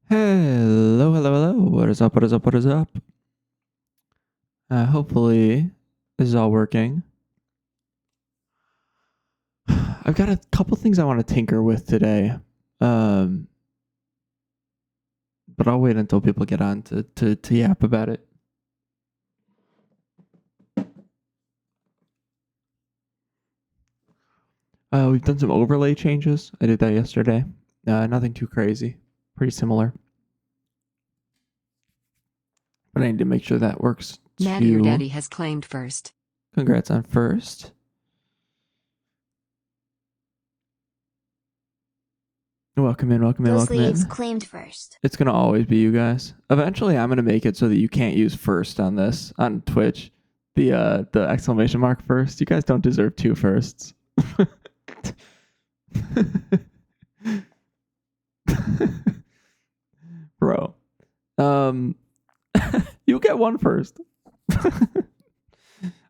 Hello, hello, hello. What is up? What is up? What is up? Hopefully, this is all working. I've got a couple things I want to tinker with today, um, but I'll wait until people get on to yap about it. We've done some overlay changes. I did that yesterday. Nothing too crazy. Pretty similar. But I need to make sure that works Maddie, your too. daddy has claimed first. Congrats on first. Welcome in, welcome in, welcome Mostly in. it's claimed first. It's going to always be you guys. Eventually, I'm going to make it so that you can't use first on this, on Twitch. The exclamation mark first. You guys don't deserve two firsts. Bro. You get one first.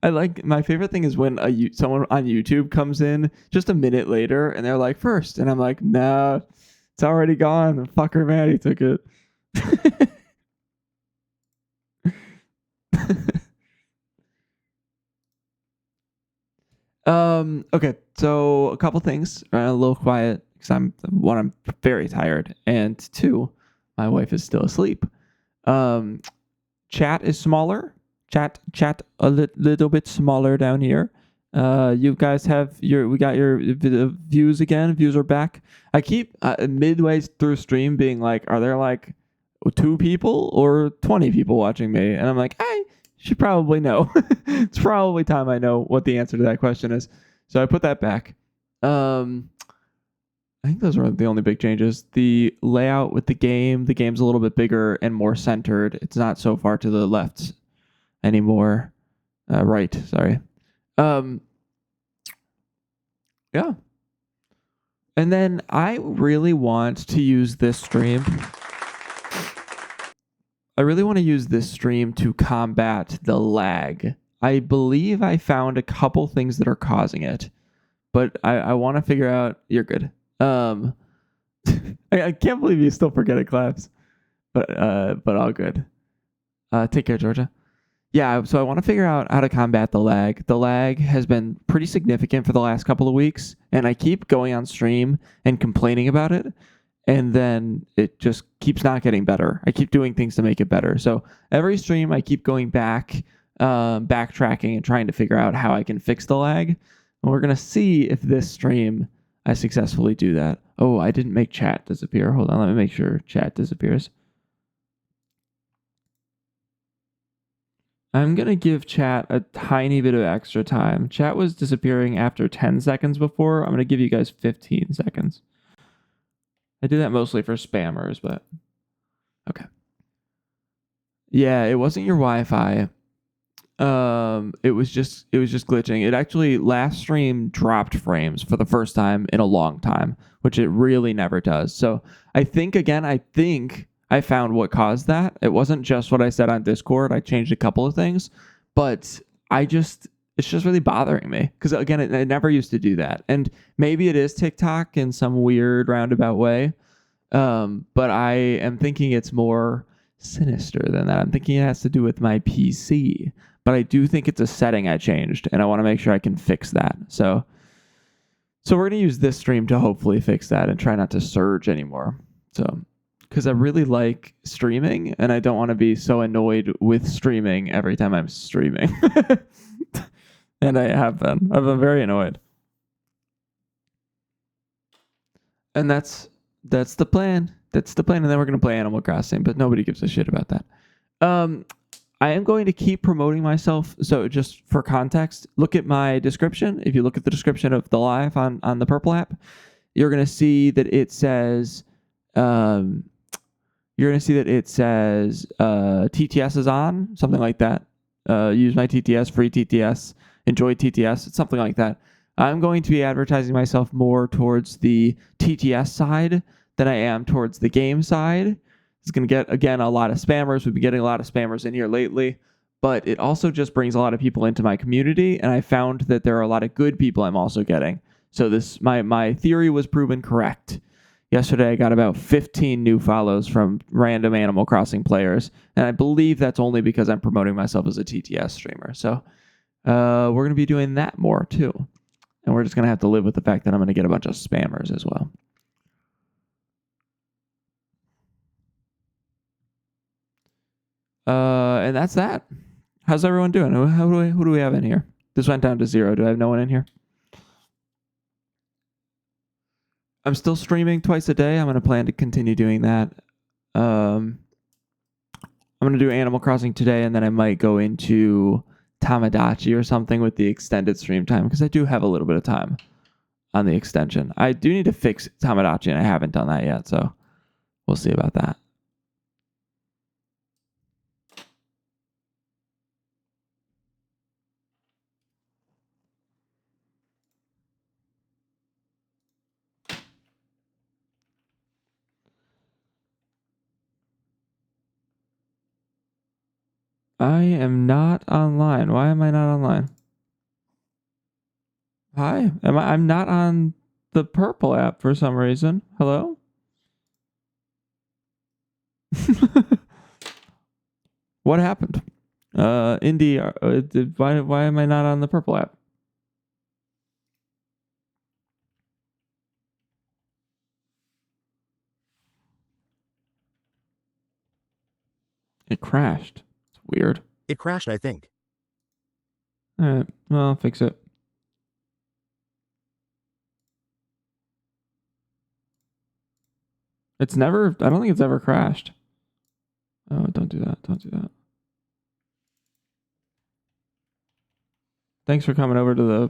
I like, my favorite thing is when someone on YouTube comes in just a minute later and they're like first, and I'm like, nah, it's already gone. The fucker Maddie took it. Okay, so a couple things. A little quiet because I'm very tired, and two, my wife is still asleep. Chat is smaller. Chat a little bit smaller down here. You guys have we got your views again. Views are back. I keep midway through stream being like, are there like 2 people or 20 people watching me? And I'm like, I should probably know. It's probably time I know what the answer to that question is. So I put that back. I think those are the only big changes. The layout with the game's a little bit bigger and more centered. It's not so far to the left anymore. Right, sorry. Yeah. And then I really want to use this stream. I really want to use this stream to combat the lag. I believe I found a couple things that are causing it, but I want to figure out. You're good. I can't believe you still forget it, Claps. But all good. Take care, Georgia. Yeah, so I want to figure out how to combat the lag. The lag has been pretty significant for the last couple of weeks, and I keep going on stream and complaining about it, and then it just keeps not getting better. I keep doing things to make it better. So every stream I keep going back, backtracking and trying to figure out how I can fix the lag. And we're going to see if this stream I successfully do that. Oh, I didn't make chat disappear. Hold on, let me make sure chat disappears. I'm going to give chat a tiny bit of extra time. Chat was disappearing after 10 seconds before. I'm going to give you guys 15 seconds. I do that mostly for spammers, but okay. Yeah, it wasn't your Wi-Fi. It was just glitching. It actually last stream dropped frames for the first time in a long time, which it really never does. So I think I found what caused that. It wasn't just what I said on Discord. I changed a couple of things, but it's just really bothering me because again, it never used to do that. And maybe it is TikTok in some weird roundabout way. But I am thinking it's more sinister than that. I'm thinking it has to do with my PC, but I do think it's a setting I changed, and I want to make sure I can fix that. So we're gonna use this stream to hopefully fix that and try not to surge anymore. So, because I really like streaming, and I don't want to be so annoyed with streaming every time I'm streaming. And I have been. I've been very annoyed. And that's the plan. That's the plan. And then we're going to play Animal Crossing, but nobody gives a shit about that. I am going to keep promoting myself. So just for context, look at my description. If you look at the description of the live on the Purple app, you're going to see that it says, TTS is on, something like that. Use my TTS, free TTS, enjoy TTS. It's something like that. I'm going to be advertising myself more towards the TTS side than I am towards the game side. It's going to get, again, a lot of spammers. We've been getting a lot of spammers in here lately, but it also just brings a lot of people into my community, and I found that there are a lot of good people I'm also getting. So my theory was proven correct. Yesterday, I got about 15 new follows from random Animal Crossing players, and I believe that's only because I'm promoting myself as a TTS streamer. So we're going to be doing that more, too. And we're just going to have to live with the fact that I'm going to get a bunch of spammers as well. And that's that. How's everyone doing? Who do we have in here? This went down to 0. Do I have no one in here? I'm still streaming twice a day. I'm going to plan to continue doing that. I'm going to do Animal Crossing today, and then I might go into Tamagotchi or something with the extended stream time, because I do have a little bit of time on the extension. I do need to fix Tamagotchi, and I haven't done that yet, so we'll see about that. I am not online. Why am I not online? Hi. I'm not on the purple app for some reason. Hello? What happened? Indy, why am I not on the purple app? It crashed. It's weird. It crashed, I think. Alright, well, I'll fix it. I don't think it's ever crashed. Oh, don't do that. Don't do that. Thanks for coming over to the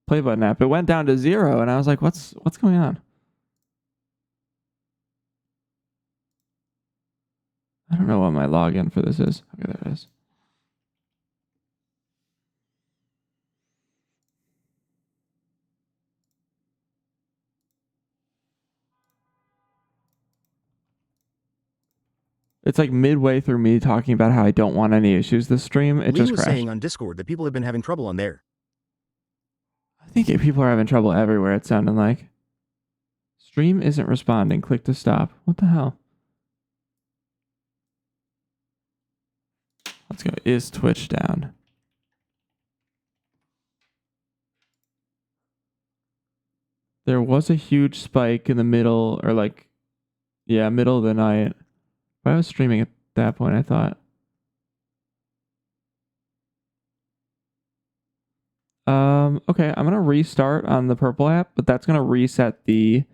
play button app. It went down to 0, and I was like, what's going on? I don't know what my login for this is. Okay, there it is. It's like midway through me talking about how I don't want any issues this stream. It just crashed. Lee was saying on Discord that people have been having trouble on there. I think people are having trouble everywhere, it sounded like. Stream isn't responding. Click to stop. What the hell? Let's go. Is Twitch down? There was a huge spike in the middle, or like, yeah, middle of the night. But I was streaming at that point, I thought. Okay, I'm gonna restart on the purple app, but that's gonna reset the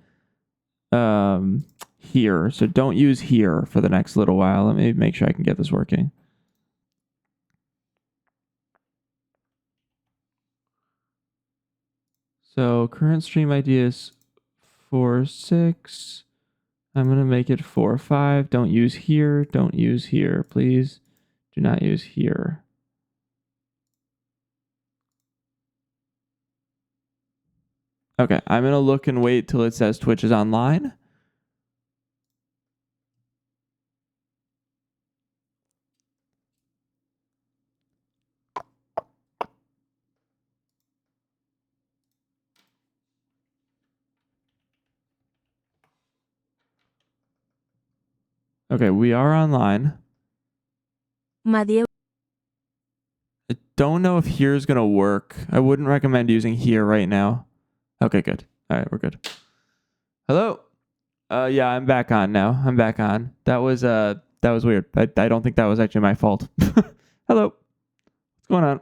here. So don't use here for the next little while. Let me make sure I can get this working. So current stream ID is 4.6. I'm gonna make it 4.5. Don't use here. Don't use here, please. Do not use here. Okay, I'm gonna look and wait till it says Twitch is online. Okay, we are online. I don't know if here is gonna work. I wouldn't recommend using here right now. Okay, good. All right, we're good. Hello. Yeah, I'm back on now. I'm back on. That was weird. I don't think that was actually my fault. Hello. What's going on?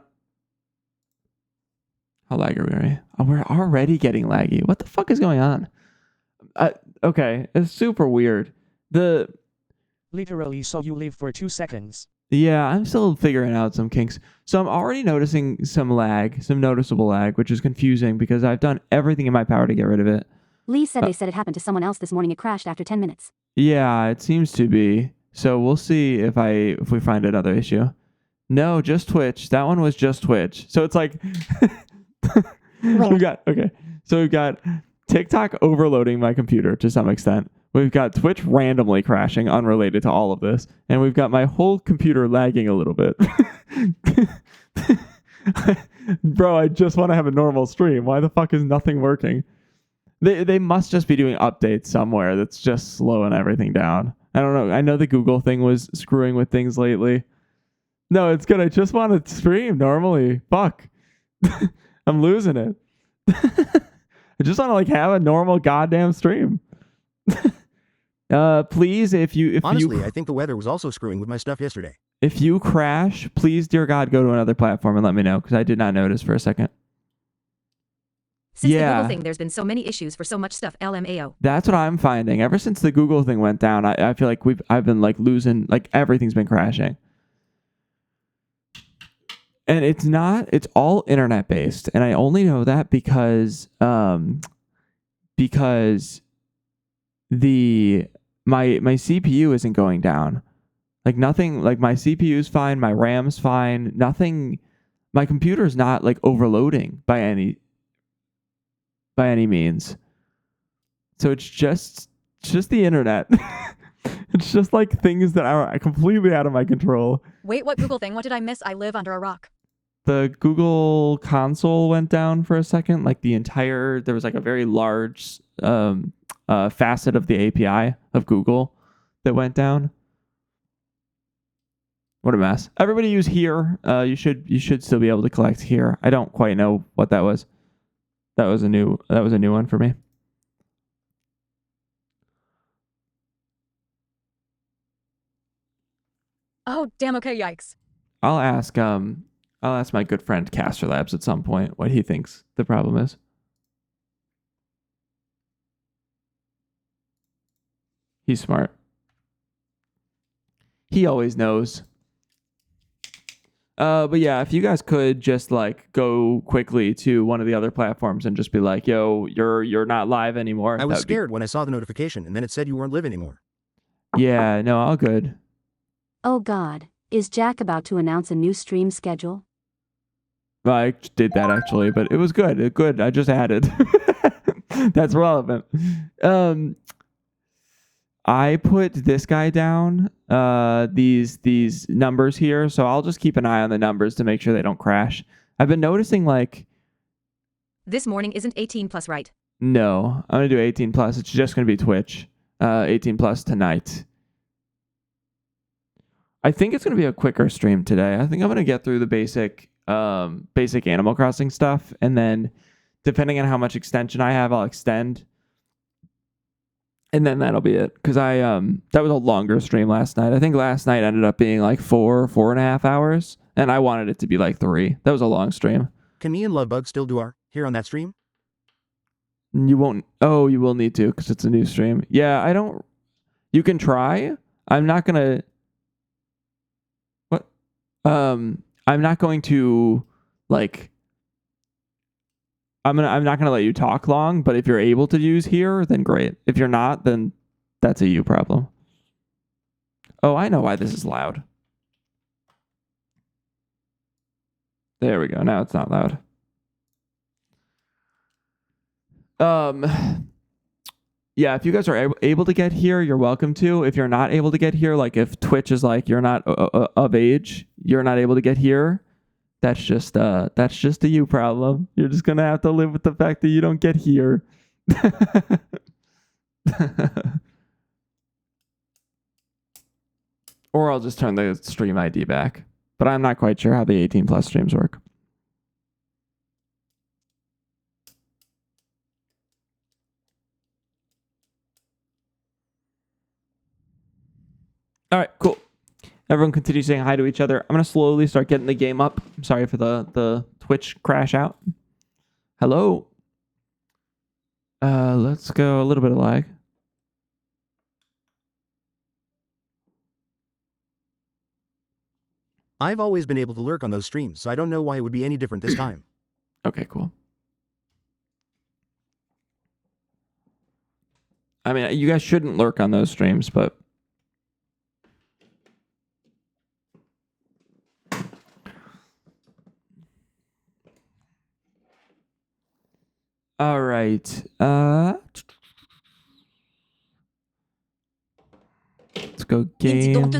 How laggy are we? Oh, we're already getting laggy. What the fuck is going on? Okay, it's super weird. Literally, so you live for 2 seconds. Yeah, I'm still figuring out some kinks. So I'm already noticing some lag, some noticeable lag, which is confusing because I've done everything in my power to get rid of it. Lee said they said it happened to someone else this morning. It crashed after 10 minutes. Yeah, it seems to be. So we'll see if we find another issue. No, just Twitch. That one was just Twitch. So it's like we've got TikTok overloading my computer to some extent. We've got Twitch randomly crashing, unrelated to all of this. And we've got my whole computer lagging a little bit. Bro, I just want to have a normal stream. Why the fuck is nothing working? They must just be doing updates somewhere that's just slowing everything down. I don't know. I know the Google thing was screwing with things lately. No, it's good. I just want to stream normally. Fuck. I'm losing it. I just want to like have a normal goddamn stream. Please, Honestly, I think the weather was also screwing with my stuff yesterday. if you crash, please, dear God, go to another platform and let me know because I did not notice for a second. Since the Yeah. Google thing, there's been so many issues for so much stuff. LMAO. That's what I'm finding. Ever since the Google thing went down, I feel like I've been like losing, like everything's been crashing. And it's all internet based. And I only know that because my CPU isn't going down. Like nothing, like my CPU's fine, my RAM's fine, nothing, my computer's not like overloading by any means. So it's just the internet. It's just like things that are completely out of my control. Wait, what Google thing? What did I miss? I live under a rock. The Google console went down for a second. Like there was like a very large facet of the API of Google that went down. What a mess. Everybody use here. You should still be able to collect here. I don't quite know what that was. That was a new one for me. Oh, damn, okay, yikes. I'll ask my good friend Caster Labs at some point what he thinks the problem is. He's smart. He always knows. But yeah, if you guys could just like go quickly to one of the other platforms and just be like, "Yo, you're not live anymore." I was scared when I saw the notification and then it said you weren't live anymore. Yeah, no, all good. Oh God, is Jack about to announce a new stream schedule? Well, I did that actually, but it was good. Good. I just added. That's relevant. I put this guy down, these numbers here, so I'll just keep an eye on the numbers to make sure they don't crash. I've been noticing like This morning isn't 18 plus, right? no, I'm gonna do 18 plus. It's just gonna be Twitch. 18 plus tonight. I think it's gonna be a quicker stream today. I think I'm gonna get through the basic Animal Crossing stuff, and then depending on how much extension I have, I'll extend. And then that'll be it. Because that was a longer stream last night. I think last night ended up being like 4.5 hours. And I wanted it to be like 3. That was a long stream. Can me and Lovebug still do our here on that stream? You won't. Oh, you will need to because it's a new stream. Yeah, I don't. You can try. I'm not gonna. What? I'm not going to like. I'm not gonna let you talk long, but if you're able to use here, then great. If you're not, then that's a you problem. Oh, I know why this is loud. There we go. Now it's not loud. Yeah, if you guys are able to get here, you're welcome to. If you're not able to get here, like if Twitch is like you're not of age, you're not able to get here. That's just a you problem. You're just gonna have to live with the fact that you don't get here. Or I'll just turn the stream ID back. But I'm not quite sure how the 18 plus streams work. All right, cool. Everyone continue saying hi to each other. I'm going to slowly start getting the game up. I'm sorry for the Twitch crash out. Hello. Let's go a little bit of lag. I've always been able to lurk on those streams, so I don't know why it would be any different this time. Okay, cool. I mean, you guys shouldn't lurk on those streams, but... All right. Let's go game.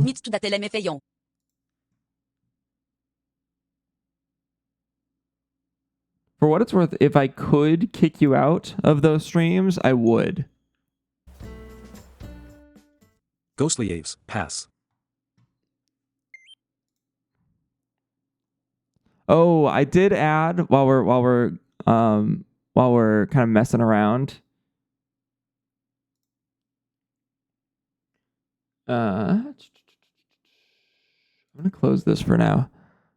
For what it's worth, if I could kick you out of those streams, I would. Ghostly Aves, pass. Oh, I did add while we're kind of messing around. I'm gonna close this for now.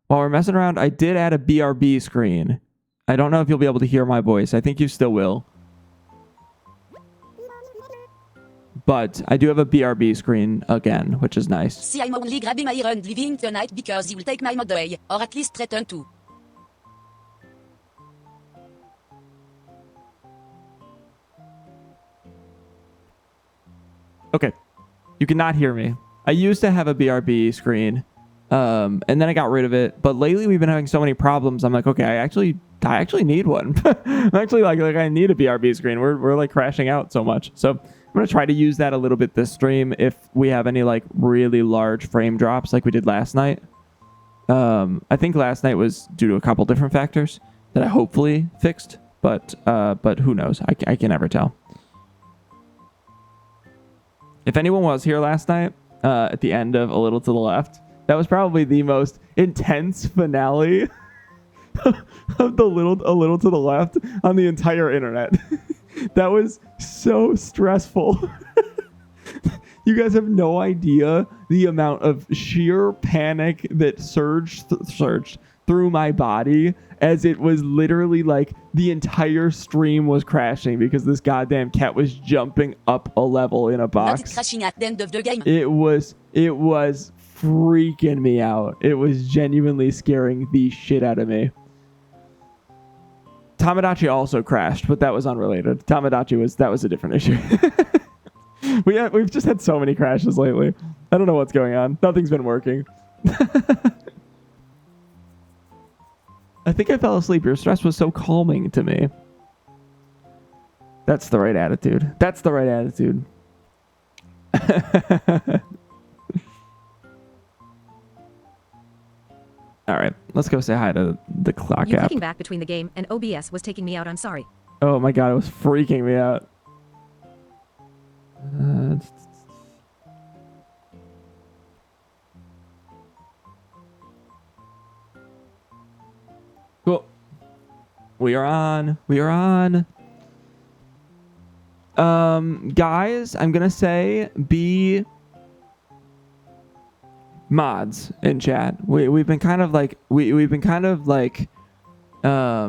While we're messing around, I did add a BRB screen. I don't know if you'll be able to hear my voice. I think you still will. But I do have a BRB screen again, which is nice. See, I'm only grabbing my iron living tonight because he will take my mod away, or at least threaten to. Okay. You cannot hear me. I used to have a BRB screen, and then I got rid of it. But lately we've been having so many problems. I'm like, okay, I actually need one. I'm actually like I need a BRB screen. We're like crashing out so much. So I'm gonna try to use that a little bit this stream if we have any like really large frame drops like we did last night. I think last night was due to a couple different factors that I hopefully fixed, but who knows? I can never tell. If anyone was here last night, at the end of A Little to the Left, that was probably the most intense finale of A Little to the Left on the entire internet. That was so stressful. You guys have no idea the amount of sheer panic that surged through my body as it was literally like the entire stream was crashing because this goddamn cat was jumping up a level in a box. Not it crashing at the end of the game. It was freaking me out. It was genuinely scaring the shit out of me. Tamagotchi also crashed, but that was unrelated. That was a different issue. We've just had so many crashes lately. I don't know what's going on. Nothing's been working. I think I fell asleep. Your stress was so calming to me. That's the right attitude. That's the right attitude. All right, let's go say hi to the clock You app. clicking back between the game and OBS was taking me out. I'm sorry. Oh my god, it was freaking me out. Cool. We are on. Guys, I'm gonna say be mods in chat. We've been kind of like we've been kind of like a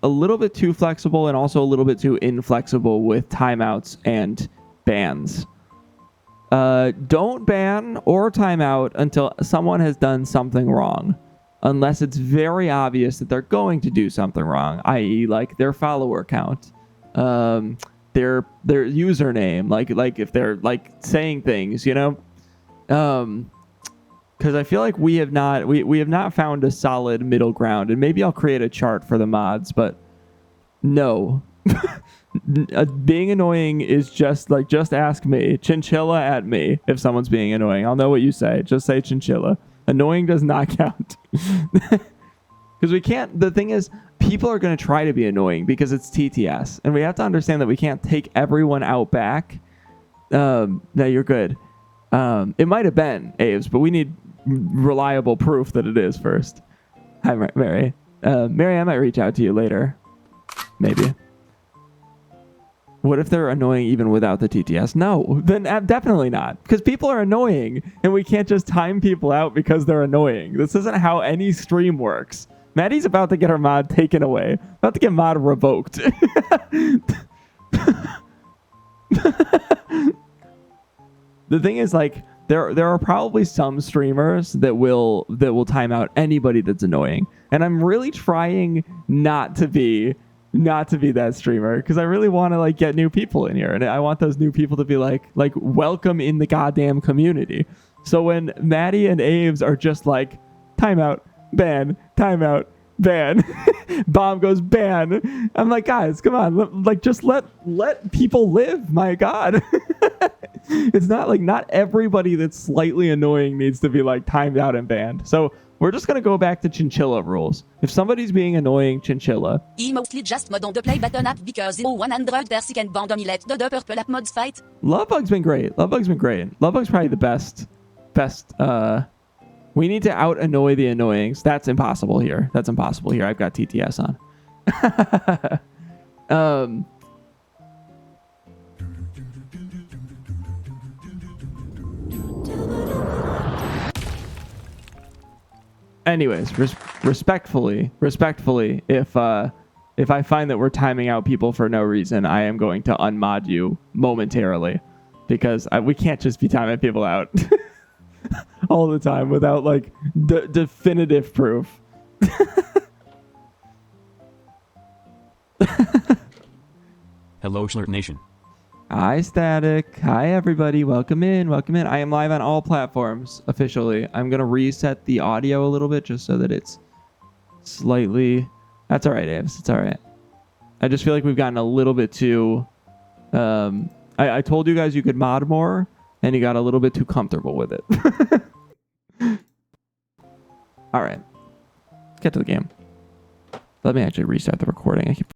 little bit too flexible and also a little bit too inflexible with timeouts and bans. Don't ban or timeout until someone has done something wrong, unless it's very obvious that they're going to do something wrong, i.e. like their follower count, their username, like if they're like saying things, you know, because I feel like we have not found a solid middle ground, and maybe I'll create a chart for the mods, but no. Being annoying is just ask me, chinchilla at me if someone's being annoying. I'll know what you say. Just say chinchilla. Annoying does not count. Because we can't, the thing is, people are going to try to be annoying because it's TTS, and we have to understand that we can't take everyone out back. No, you're good. It might have been Aves, but we need reliable proof that it is first. Hi, Mary. Mary, I might reach out to you later. Maybe. What if they're annoying even without the TTS? No, then definitely not. Because people are annoying, and we can't just time people out because they're annoying. This isn't how any stream works. Maddie's about to get her mod taken away. About to get mod revoked. The thing is, like, there are probably some streamers that will time out anybody that's annoying, and I'm really trying not to be that streamer because I really want to like get new people in here, and I want those new people to be like welcome in the goddamn community. So when Maddie and Aves are just like timeout, ban, timeout, ban, bomb goes ban, I'm like, guys, come on, just let people live. My God. It's not like not everybody that's slightly annoying needs to be like timed out and banned. So We're just gonna go back to chinchilla rules. If somebody's being annoying, chinchilla. I mostly just mod on the play button app because 100 per second band on let the purple app mods fight. Lovebug's been great. Lovebug's been great. Lovebug's probably the best. We need to out annoy the annoyings. That's impossible here. That's impossible here. I've got TTS on. Anyways, respectfully, if I find that we're timing out people for no reason, I am going to unmod you momentarily, because we can't just be timing people out all the time without like definitive proof. Hello, Schlert Nation. Hi, Static. Hi, everybody. Welcome in. Welcome in. I am live on all platforms officially. I'm going to reset the audio a little bit just so that it's slightly... That's all right, Aves. It's all right. I just feel like we've gotten a little bit too... I told you guys you could mod more, and you got a little bit too comfortable with it. All right. Let's get to the game. Let me actually restart the recording. I keep